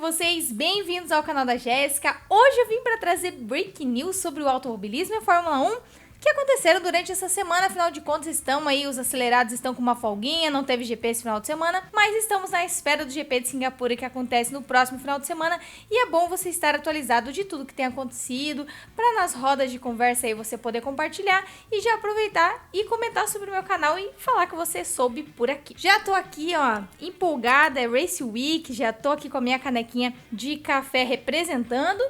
vocês? Bem-vindos ao canal da Jéssica. Hoje eu vim para trazer breaking news sobre o automobilismo e a Fórmula 1 que aconteceram durante essa semana. Afinal de contas, os acelerados estão com uma folguinha, não teve GP esse final de semana, mas estamos na espera do GP de Singapura, que acontece no próximo final de semana, e é bom você estar atualizado de tudo que tem acontecido, para nas rodas de conversa aí você poder compartilhar e já aproveitar e comentar sobre o meu canal e falar que você soube por aqui. Já tô aqui, ó, empolgada, é Race Week, já tô aqui com a minha canequinha de café representando.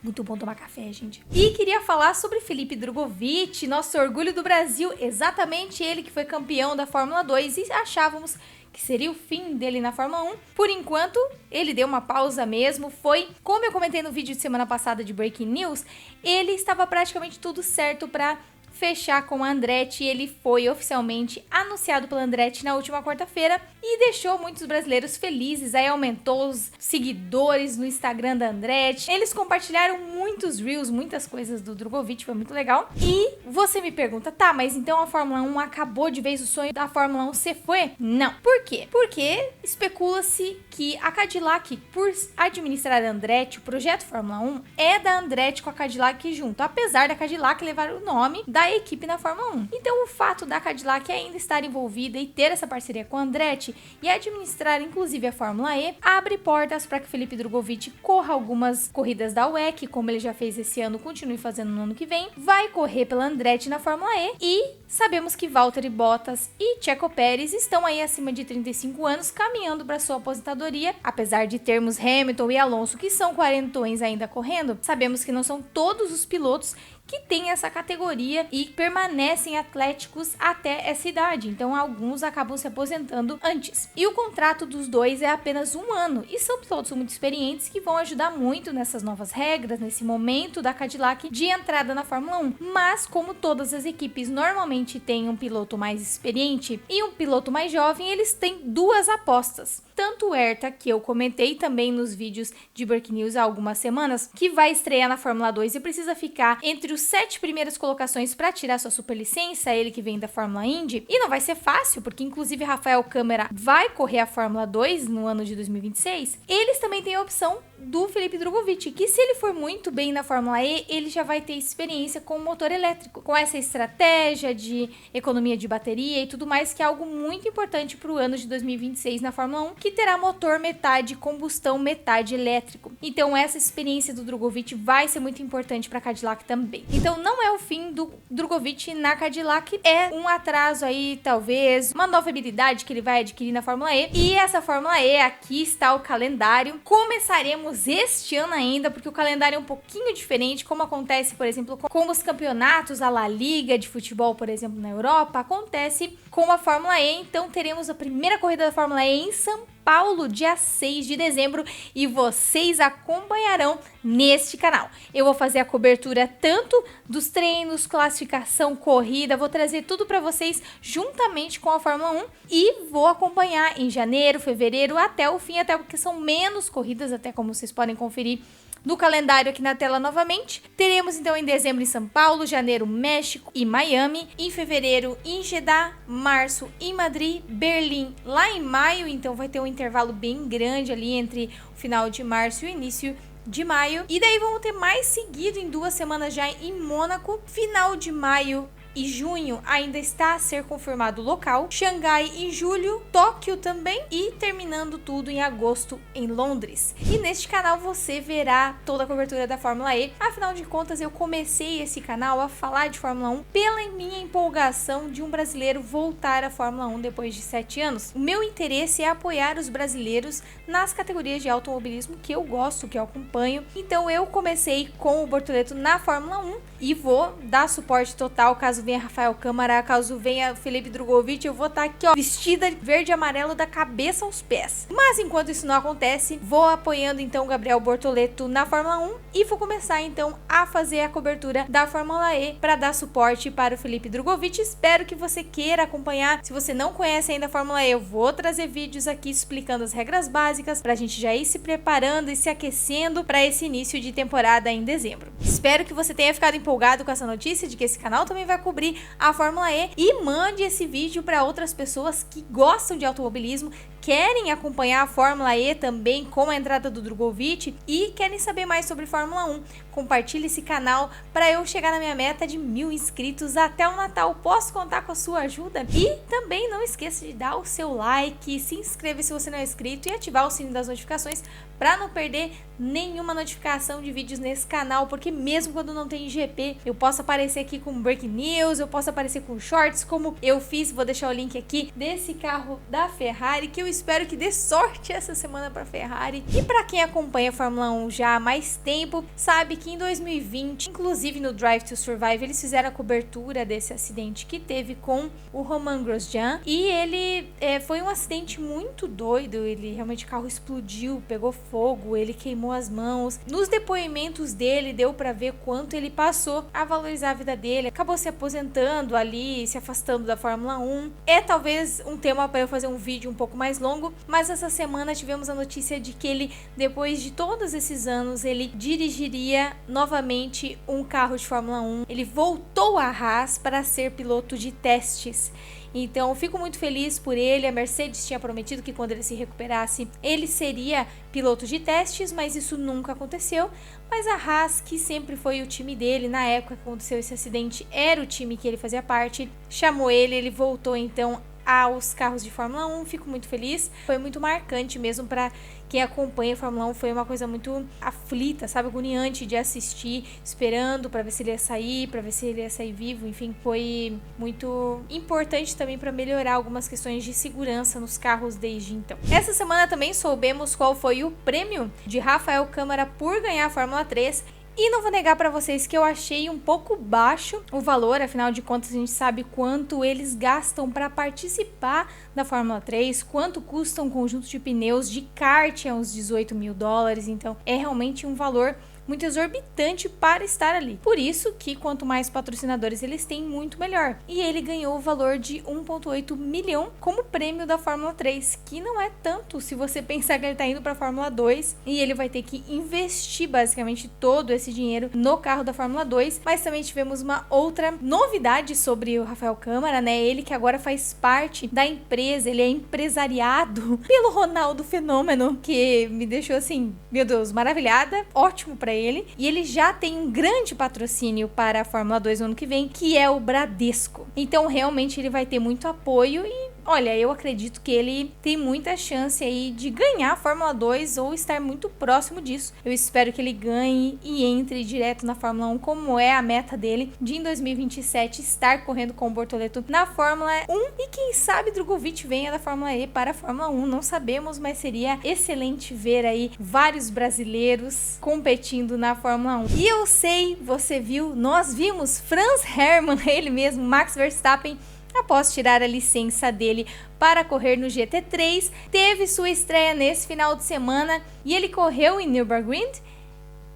Muito bom tomar café, gente. E queria falar sobre Felipe Drugovich, nosso orgulho do Brasil. Exatamente ele que foi campeão da Fórmula 2 e achávamos que seria o fim dele na Fórmula 1. Por enquanto, ele deu uma pausa mesmo. Foi, como eu comentei no vídeo de semana passada de Breaking News, ele estava praticamente tudo certo para fechar com a Andretti. Ele foi oficialmente anunciado pela Andretti na última quarta-feira e deixou muitos brasileiros felizes. Aí aumentou os seguidores no Instagram da Andretti. Eles compartilharam muitos reels, muitas coisas do Drugovich, foi muito legal. E você me pergunta, tá, mas então a Fórmula 1 acabou de vez, o sonho da Fórmula 1 se foi? Não. Por quê? Porque especula-se que a Cadillac, por administrar a Andretti, o projeto Fórmula 1 é da Andretti com a Cadillac junto, apesar da Cadillac levar o nome da equipe na Fórmula 1. Então o fato da Cadillac ainda estar envolvida e ter essa parceria com a Andretti e administrar inclusive a Fórmula E, abre portas para que Felipe Drugovich corra algumas corridas da WEC, como ele já fez esse ano, continue fazendo no ano que vem, vai correr pela Andretti na Fórmula E e sabemos que Valtteri Bottas e Checo Pérez estão aí acima de 35 anos, caminhando para sua aposentadoria. Apesar de termos Hamilton e Alonso que são quarentões ainda correndo, sabemos que não são todos os pilotos que têm essa categoria e permanecem atléticos até essa idade, então alguns acabam se aposentando antes. E o contrato dos dois é apenas 1 ano, e são pilotos muito experientes que vão ajudar muito nessas novas regras, nesse momento da Cadillac de entrada na Fórmula 1. Mas como todas as equipes normalmente têm um piloto mais experiente e um piloto mais jovem, eles têm duas apostas. Tanto o Herta, que eu comentei também nos vídeos de Breaking News há algumas semanas, que vai estrear na Fórmula 2 e precisa ficar entre os 7 primeiras colocações para tirar sua superlicença, ele que vem da Fórmula Indy, e não vai ser fácil, porque inclusive Rafael Câmara vai correr a Fórmula 2 no ano de 2026, eles também têm a opção do Felipe Drugovich, que se ele for muito bem na Fórmula E, ele já vai ter experiência com o motor elétrico, com essa estratégia de economia de bateria e tudo mais, que é algo muito importante para o ano de 2026 na Fórmula 1, que terá motor metade combustão, metade elétrico. Então essa experiência do Drugovich vai ser muito importante para a Cadillac também. Então não é o fim do Drugovich na Cadillac, é um atraso aí, talvez, uma nova habilidade que ele vai adquirir na Fórmula E. E essa Fórmula E, aqui está o calendário. Começaremos este ano ainda, porque o calendário é um pouquinho diferente, como acontece, por exemplo, com os campeonatos, a La Liga de futebol, por exemplo, na Europa, acontece com a Fórmula E. Então teremos a primeira corrida da Fórmula E em São Paulo, dia 6 de dezembro, e vocês acompanharão neste canal. Eu vou fazer a cobertura tanto dos treinos, classificação, corrida, vou trazer tudo para vocês juntamente com a Fórmula 1 e vou acompanhar em janeiro, fevereiro, até o fim, até porque são menos corridas, até como vocês podem conferir no calendário aqui na tela novamente. Teremos então em dezembro em São Paulo, janeiro México e Miami, em fevereiro em Jeddah, março em Madrid, Berlim lá em maio, então vai ter um intervalo bem grande ali entre o final de março e o início de maio, e daí vamos ter mais seguido em 2 semanas já em Mônaco, final de maio e junho ainda está a ser confirmado o local, Xangai em julho, Tóquio também, e terminando tudo em agosto em Londres. E neste canal você verá toda a cobertura da Fórmula E. Afinal de contas, eu comecei esse canal a falar de Fórmula 1 pela minha empolgação de um brasileiro voltar à Fórmula 1 depois de 7 anos. O meu interesse é apoiar os brasileiros nas categorias de automobilismo que eu gosto, que eu acompanho. Então eu comecei com o Bortoleto na Fórmula 1 e vou dar suporte total caso venha Rafael Câmara, caso venha Felipe Drugovich, eu vou estar aqui, ó, vestida verde e amarelo da cabeça aos pés. Mas enquanto isso não acontece, vou apoiando então o Gabriel Bortoleto na Fórmula 1 e vou começar então a fazer a cobertura da Fórmula E para dar suporte para o Felipe Drugovich. Espero que você queira acompanhar. Se você não conhece ainda a Fórmula E, eu vou trazer vídeos aqui explicando as regras básicas para a gente já ir se preparando e se aquecendo para esse início de temporada em dezembro. Espero que você tenha ficado empolgado com essa notícia de que esse canal também vai cobrir a Fórmula E, e mande esse vídeo para outras pessoas que gostam de automobilismo, querem acompanhar a Fórmula E também com a entrada do Drogovic e querem saber mais sobre Fórmula 1, compartilhe esse canal para eu chegar na minha meta de 1000 inscritos até o Natal. Posso contar com a sua ajuda? E também não esqueça de dar o seu like, se inscrever se você não é inscrito e ativar o sininho das notificações para não perder nenhuma notificação de vídeos nesse canal, porque mesmo quando não tem GP, eu posso aparecer aqui com Breaking News, eu posso aparecer com shorts, como eu fiz, vou deixar o link aqui desse carro da Ferrari, que eu espero que dê sorte essa semana para Ferrari. E para quem acompanha a Fórmula 1 já há mais tempo, sabe que em 2020, inclusive no Drive to Survive, eles fizeram a cobertura desse acidente que teve com o Romain Grosjean, e ele foi um acidente muito doido, ele realmente, o carro explodiu, pegou fogo, ele queimou as mãos. Nos depoimentos dele deu pra ver quanto ele passou a valorizar a vida dele, acabou se aposentando ali, se afastando da Fórmula 1. É talvez um tema para eu fazer um vídeo um pouco mais longo, mas essa semana tivemos a notícia de que ele, depois de todos esses anos, ele dirigiria novamente um carro de Fórmula 1. Ele voltou à Haas para ser piloto de testes. Então, eu fico muito feliz por ele. A Mercedes tinha prometido que quando ele se recuperasse, ele seria piloto de testes, mas isso nunca aconteceu. Mas a Haas, que sempre foi o time dele, na época que aconteceu esse acidente, era o time que ele fazia parte, chamou ele, ele voltou então aos carros de Fórmula 1, fico muito feliz. Foi muito marcante mesmo para quem acompanha a Fórmula 1, foi uma coisa muito aflita, sabe, agoniante de assistir, esperando para ver se ele ia sair, para ver se ele ia sair vivo, enfim, foi muito importante também para melhorar algumas questões de segurança nos carros desde então. Essa semana também soubemos qual foi o prêmio de Rafael Câmara por ganhar a Fórmula 3. E não vou negar para vocês que eu achei um pouco baixo o valor, afinal de contas a gente sabe quanto eles gastam para participar da Fórmula 3, quanto custa um conjunto de pneus de kart, é uns 18 mil dólares, então é realmente um valor muito exorbitante para estar ali. Por isso que quanto mais patrocinadores eles têm, muito melhor. E ele ganhou o valor de 1,8 milhão como prêmio da Fórmula 3, que não é tanto se você pensar que ele está indo para a Fórmula 2 e ele vai ter que investir basicamente todo esse dinheiro no carro da Fórmula 2. Mas também tivemos uma outra novidade sobre o Rafael Câmara, né? Ele que agora faz parte da empresa, ele é empresariado pelo Ronaldo Fenômeno, que me deixou assim, meu Deus, maravilhada, ótimo para ele. E ele já tem um grande patrocínio para a Fórmula 2 no ano que vem, que é o Bradesco. Então realmente ele vai ter muito apoio e olha, eu acredito que ele tem muita chance aí de ganhar a Fórmula 2 ou estar muito próximo disso. Eu espero que ele ganhe e entre direto na Fórmula 1, como é a meta dele de em 2027 estar correndo com o Bortoleto na Fórmula 1 e quem sabe Drogovic venha da Fórmula E para a Fórmula 1, não sabemos, mas seria excelente ver aí vários brasileiros competindo na Fórmula 1. E eu sei, você viu, nós vimos Franz Herrmann, ele mesmo, Max Verstappen, após tirar a licença dele para correr no GT3, teve sua estreia nesse final de semana e ele correu em Nürburgring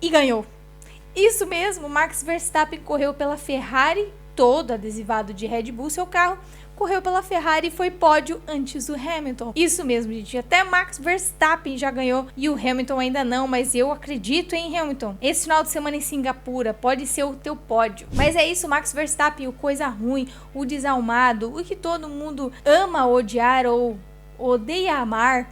e ganhou. Isso mesmo, Max Verstappen correu pela Ferrari, todo adesivado de Red Bull, seu carro, correu pela Ferrari e foi pódio antes do Hamilton. Isso mesmo, gente. Até Max Verstappen já ganhou e o Hamilton ainda não, mas eu acredito em Hamilton. Esse final de semana em Singapura pode ser o teu pódio. Mas é isso, Max Verstappen, o coisa ruim, o desalmado, o que todo mundo ama odiar ou odeia amar,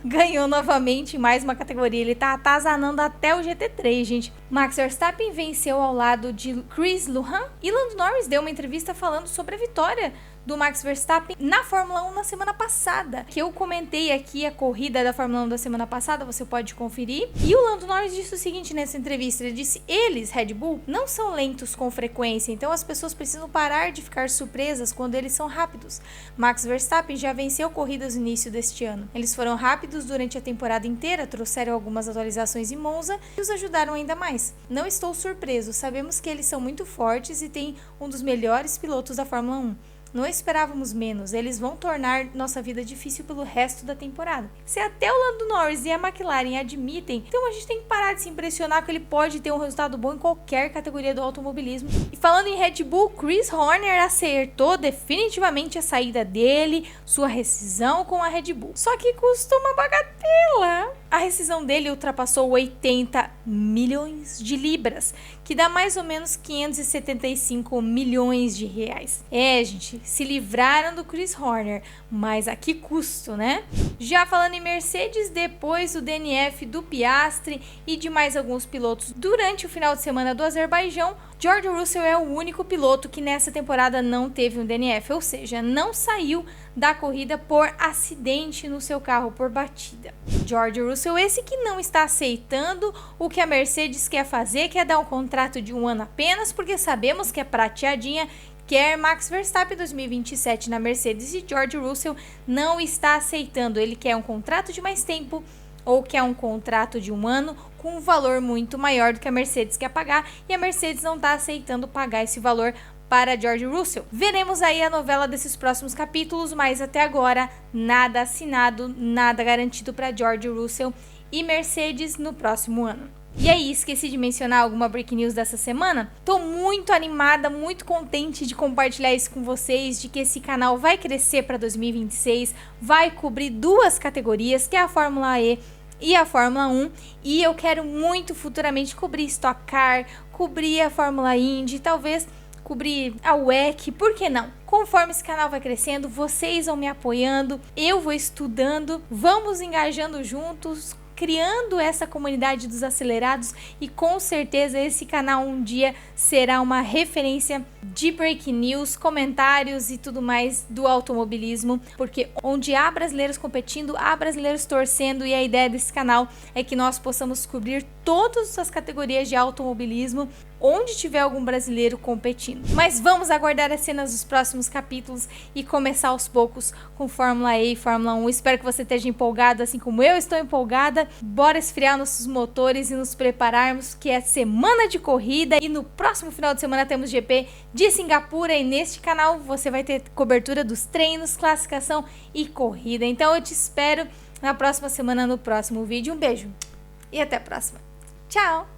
ganhou novamente em mais uma categoria. Ele tá atazanando até o GT3, gente. Max Verstappen venceu ao lado de Chris Luhan e Lando Norris deu uma entrevista falando sobre a vitória do Max Verstappen na Fórmula 1 na semana passada, que eu comentei aqui a corrida da Fórmula 1 da semana passada, você pode conferir. E o Lando Norris disse o seguinte nessa entrevista, ele disse: eles, Red Bull, não são lentos com frequência, então as pessoas precisam parar de ficar surpresas quando eles são rápidos. Max Verstappen já venceu corridas no início deste ano. Eles foram rápidos durante a temporada inteira, trouxeram algumas atualizações em Monza e os ajudaram ainda mais. Não estou surpreso, sabemos que eles são muito fortes e têm um dos melhores pilotos da Fórmula 1. Não esperávamos menos, eles vão tornar nossa vida difícil pelo resto da temporada. Se até o Lando Norris e a McLaren admitem, então a gente tem que parar de se impressionar que ele pode ter um resultado bom em qualquer categoria do automobilismo. E falando em Red Bull, Chris Horner acertou definitivamente a saída dele, sua rescisão com a Red Bull. Só que custa uma bagatela. A rescisão dele ultrapassou 80 milhões de libras, que dá mais ou menos 575 milhões de reais. Gente, se livraram do Chris Horner, mas a que custo, né? Já falando em Mercedes, depois do DNF do Piastri e de mais alguns pilotos durante o final de semana do Azerbaijão, George Russell é o único piloto que nessa temporada não teve um DNF, ou seja, não saiu da corrida por acidente no seu carro, por batida. George Russell, esse que não está aceitando o que a Mercedes quer fazer, quer dar um contrato de 1 ano apenas, porque sabemos que a prateadinha quer Max Verstappen 2027 na Mercedes e George Russell não está aceitando. Ele quer um contrato de mais tempo ou quer um contrato de 1 ano com um valor muito maior do que a Mercedes quer pagar, e a Mercedes não está aceitando pagar esse valor para George Russell. Veremos aí a novela desses próximos capítulos, mas até agora nada assinado, nada garantido para George Russell e Mercedes no próximo ano. E aí, esqueci de mencionar alguma breaking news dessa semana? Tô muito animada, muito contente de compartilhar isso com vocês, de que esse canal vai crescer para 2026, vai cobrir 2 categorias, que é a Fórmula E e a Fórmula 1, e eu quero muito futuramente cobrir Stock Car, cobrir a Fórmula Indy, talvez cobrir a WEC, por que não? Conforme esse canal vai crescendo, vocês vão me apoiando, eu vou estudando, vamos engajando juntos, criando essa comunidade dos acelerados, e com certeza esse canal um dia será uma referência de breaking news, comentários e tudo mais do automobilismo, porque onde há brasileiros competindo, há brasileiros torcendo, e a ideia desse canal é que nós possamos cobrir todas as categorias de automobilismo onde tiver algum brasileiro competindo. Mas vamos aguardar as cenas dos próximos capítulos e começar aos poucos com Fórmula E e Fórmula 1. Espero que você esteja empolgado, assim como eu estou empolgada. Bora esfriar nossos motores e nos prepararmos, que é semana de corrida, e no próximo final de semana temos GP de Singapura, e neste canal você vai ter cobertura dos treinos, classificação e corrida. Então eu te espero na próxima semana, no próximo vídeo. Um beijo e até a próxima. Tchau!